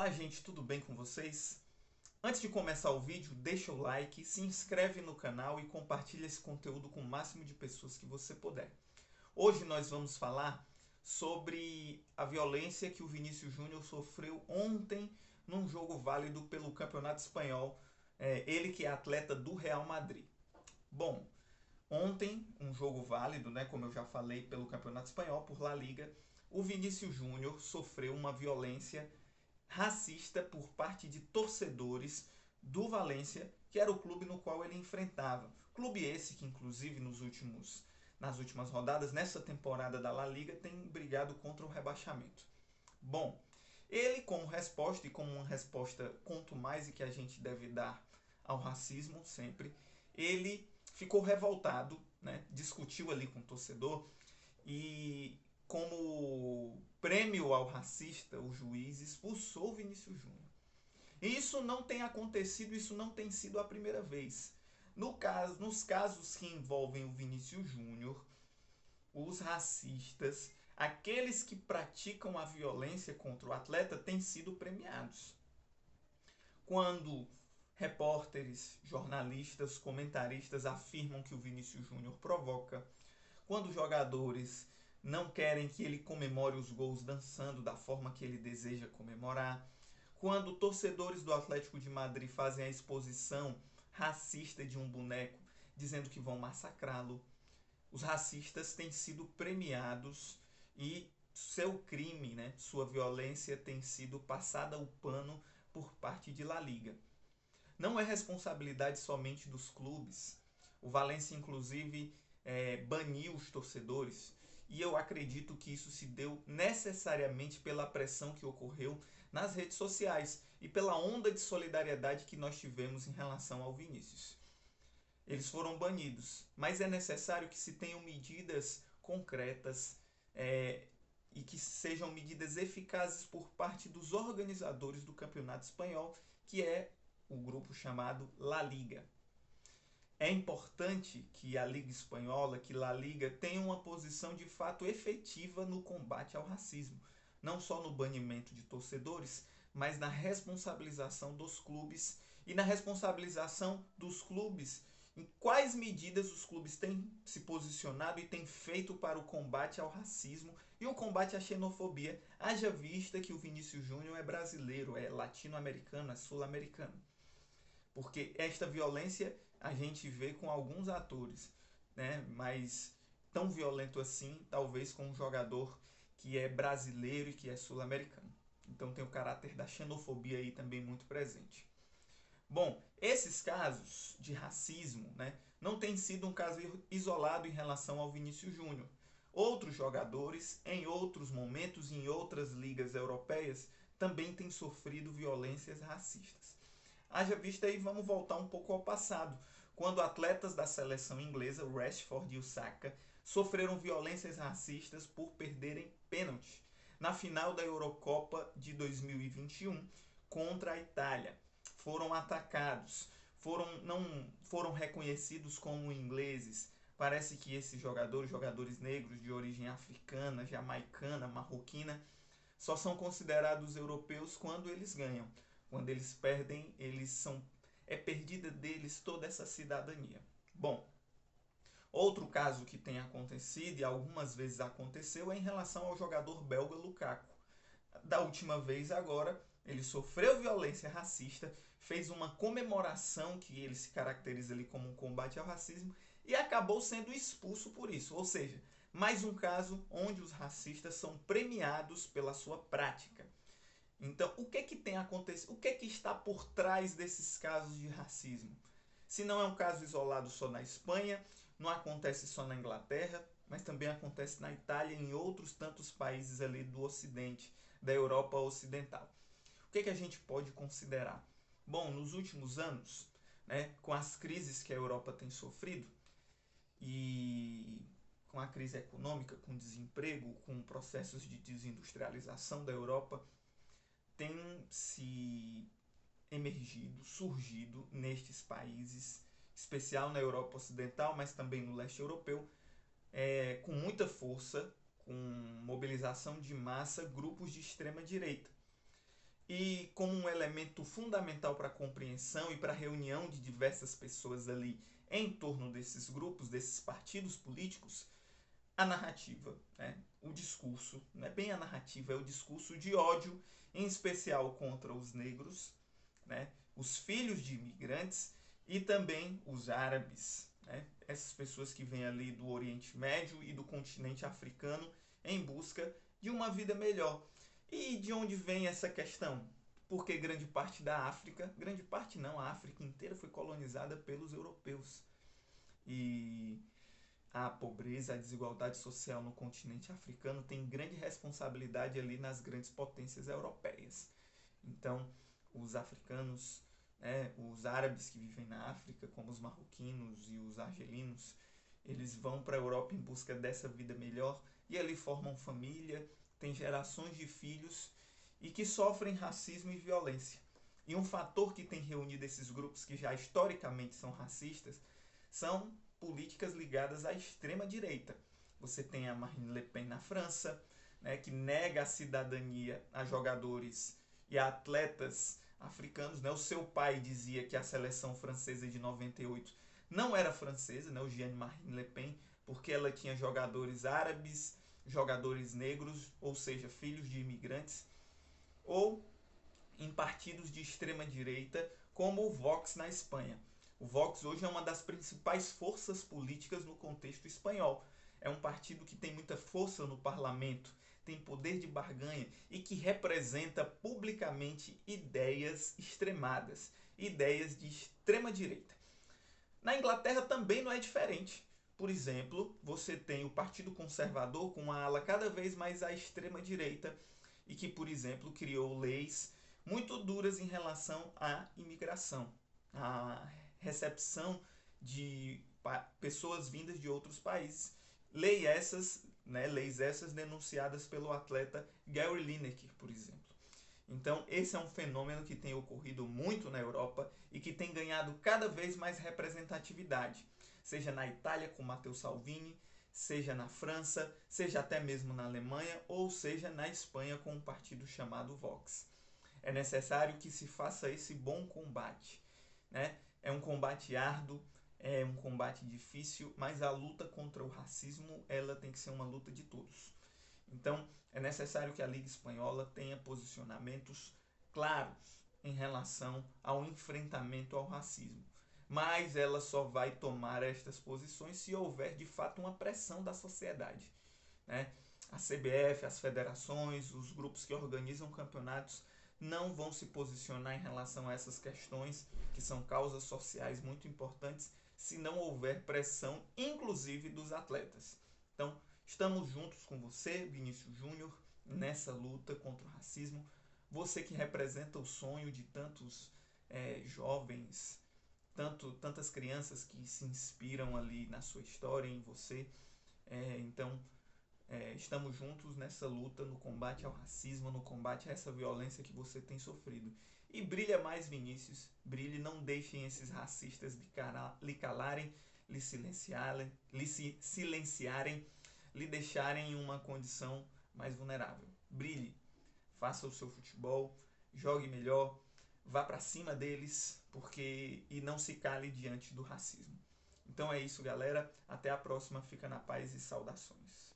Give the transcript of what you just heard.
Olá gente, tudo bem com vocês? Antes de começar o vídeo, deixa o like, se inscreve no canal e compartilha esse conteúdo com o máximo de pessoas que você puder. Hoje nós vamos falar sobre a violência que o Vinícius Júnior sofreu ontem num jogo válido pelo Campeonato Espanhol, ele que é atleta do Real Madrid. Bom, ontem, um jogo válido, né, como eu já falei, pelo Campeonato Espanhol, por La Liga, o Vinícius Júnior sofreu uma violência racista por parte de torcedores do Valência, que era o clube no qual ele enfrentava. Clube esse que, inclusive, nas últimas rodadas, nessa temporada da La Liga, tem brigado contra o rebaixamento. Bom, ele, como resposta, e como uma resposta quanto mais e que a gente deve dar ao racismo sempre, ele ficou revoltado, né? Discutiu ali com o torcedor e, como prêmio ao racista, o juiz expulsou o Vinícius Júnior. E isso não tem acontecido, isso não tem sido a primeira vez. Nos casos que envolvem o Vinícius Júnior, os racistas, aqueles que praticam a violência contra o atleta, têm sido premiados. Quando repórteres, jornalistas, comentaristas afirmam que o Vinícius Júnior provoca, quando jogadores não querem que ele comemore os gols dançando da forma que ele deseja comemorar, quando torcedores do Atlético de Madrid fazem a exposição racista de um boneco dizendo que vão massacrá-lo, os racistas têm sido premiados e seu crime, né, sua violência tem sido passada o pano por parte de La Liga. Não é responsabilidade somente dos clubes. O Valência, inclusive, baniu os torcedores. E eu acredito que isso se deu necessariamente pela pressão que ocorreu nas redes sociais e pela onda de solidariedade que nós tivemos em relação ao Vinícius. Eles foram banidos, mas é necessário que se tenham medidas concretas e que sejam medidas eficazes por parte dos organizadores do Campeonato Espanhol, que é o grupo chamado La Liga. É importante que a Liga Espanhola, que La Liga, tenha uma posição de fato efetiva no combate ao racismo. Não só no banimento de torcedores, mas na responsabilização dos clubes e na responsabilização dos clubes em quais medidas os clubes têm se posicionado e têm feito para o combate ao racismo e o combate à xenofobia, haja vista que o Vinícius Júnior é brasileiro, é latino-americano, é sul-americano. Porque esta violência a gente vê com alguns atores, né? Mas tão violento assim, talvez com um jogador que é brasileiro e que é sul-americano. Então tem o caráter da xenofobia aí também muito presente. Bom, esses casos de racismo, né, não tem sido um caso isolado em relação ao Vinícius Júnior. Outros jogadores, em outros momentos, em outras ligas europeias, também têm sofrido violências racistas. Haja vista aí, vamos voltar um pouco ao passado, quando atletas da seleção inglesa, o Rashford e o Saka, sofreram violências racistas por perderem pênalti na final da Eurocopa de 2021 contra a Itália. Foram atacados, não foram reconhecidos como ingleses. Parece que esses jogadores negros de origem africana, jamaicana, marroquina, só são considerados europeus quando eles ganham. Quando eles perdem, é perdida deles toda essa cidadania. Bom, outro caso que tem acontecido e algumas vezes aconteceu é em relação ao jogador belga Lukaku. Da última vez agora, ele sofreu violência racista, fez uma comemoração que ele se caracteriza ali como um combate ao racismo e acabou sendo expulso por isso. Ou seja, mais um caso onde os racistas são premiados pela sua prática. Então, o que tem acontecido? O que está por trás desses casos de racismo? Se não é um caso isolado só na Espanha, não acontece só na Inglaterra, mas também acontece na Itália e em outros tantos países ali do Ocidente, da Europa Ocidental. O que a gente pode considerar? Bom, nos últimos anos, né, com as crises que a Europa tem sofrido, e com a crise econômica, com desemprego, com processos de desindustrialização da Europa, tem se emergido, surgido nestes países, especial na Europa Ocidental, mas também no leste europeu, com muita força, com mobilização de massa, grupos de extrema direita. e como um elemento fundamental para a compreensão e para a reunião de diversas pessoas ali em torno desses grupos, desses partidos políticos, a narrativa, né? O discurso, não é bem a narrativa, é o discurso de ódio, em especial contra os negros, né? Os filhos de imigrantes e também os árabes, né? Essas pessoas que vêm ali do Oriente Médio e do continente africano em busca de uma vida melhor. E de onde vem essa questão? Porque grande parte da África, grande parte não, a África inteira foi colonizada pelos europeus. E a pobreza, a desigualdade social no continente africano tem grande responsabilidade ali nas grandes potências europeias. Então, os africanos, né, os árabes que vivem na África, como os marroquinos e os argelinos, eles vão para a Europa em busca dessa vida melhor e ali formam família, têm gerações de filhos e que sofrem racismo e violência. E um fator que tem reunido esses grupos que já historicamente são racistas são políticas ligadas à extrema-direita. Você tem a Marine Le Pen na França, né, que nega a cidadania a jogadores e a atletas africanos. Né? O seu pai dizia que a seleção francesa de 98 não era francesa, né, o Jean-Marie Le Pen, porque ela tinha jogadores árabes, jogadores negros, ou seja, filhos de imigrantes, ou em partidos de extrema direita, como o Vox na Espanha. O Vox hoje é uma das principais forças políticas no contexto espanhol. É um partido que tem muita força no parlamento, tem poder de barganha e que representa publicamente ideias extremadas, ideias de extrema direita. Na Inglaterra também não é diferente. Por exemplo, você tem o Partido Conservador com uma ala cada vez mais à extrema direita e que, por exemplo, criou leis muito duras em relação à imigração, à recepção de pessoas vindas de outros países. Leis essas denunciadas pelo atleta Gary Lineker, por exemplo. Então, esse é um fenômeno que tem ocorrido muito na Europa e que tem ganhado cada vez mais representatividade, seja na Itália com Matteo Salvini, seja na França, seja até mesmo na Alemanha ou seja na Espanha com um partido chamado Vox. É necessário que se faça esse bom combate, né? É um combate árduo, é um combate difícil, mas a luta contra o racismo, ela tem que ser uma luta de todos. Então, é necessário que a Liga Espanhola tenha posicionamentos claros em relação ao enfrentamento ao racismo. Mas ela só vai tomar estas posições se houver de fato uma pressão da sociedade, né? A CBF, as federações, os grupos que organizam campeonatos não vão se posicionar em relação a essas questões, que são causas sociais muito importantes, se não houver pressão, inclusive dos atletas. Então, estamos juntos com você, Vinícius Júnior, nessa luta contra o racismo. Você que representa o sonho de tantos jovens, tantas crianças que se inspiram ali na sua história, em você. Então, estamos juntos nessa luta, no combate ao racismo, no combate a essa violência que você tem sofrido. E brilha mais, Vinícius. Brilhe, não deixem esses racistas lhe calarem, lhe silenciarem, lhe deixarem em uma condição mais vulnerável. Brilhe, faça o seu futebol, jogue melhor, vá para cima deles, e não se cale diante do racismo. Então é isso, galera. Até a próxima. Fica na paz e saudações.